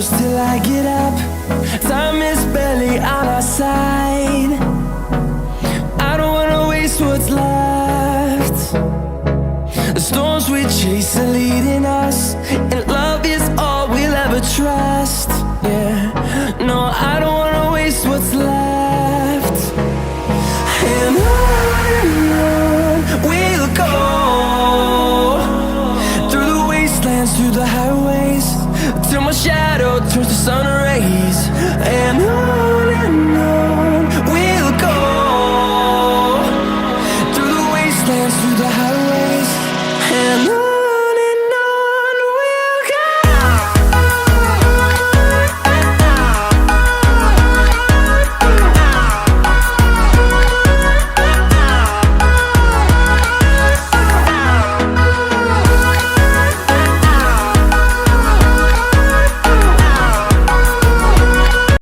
close till I get up. Time is barely on our side. I don't wanna waste what's left. The storms we chase are leading us.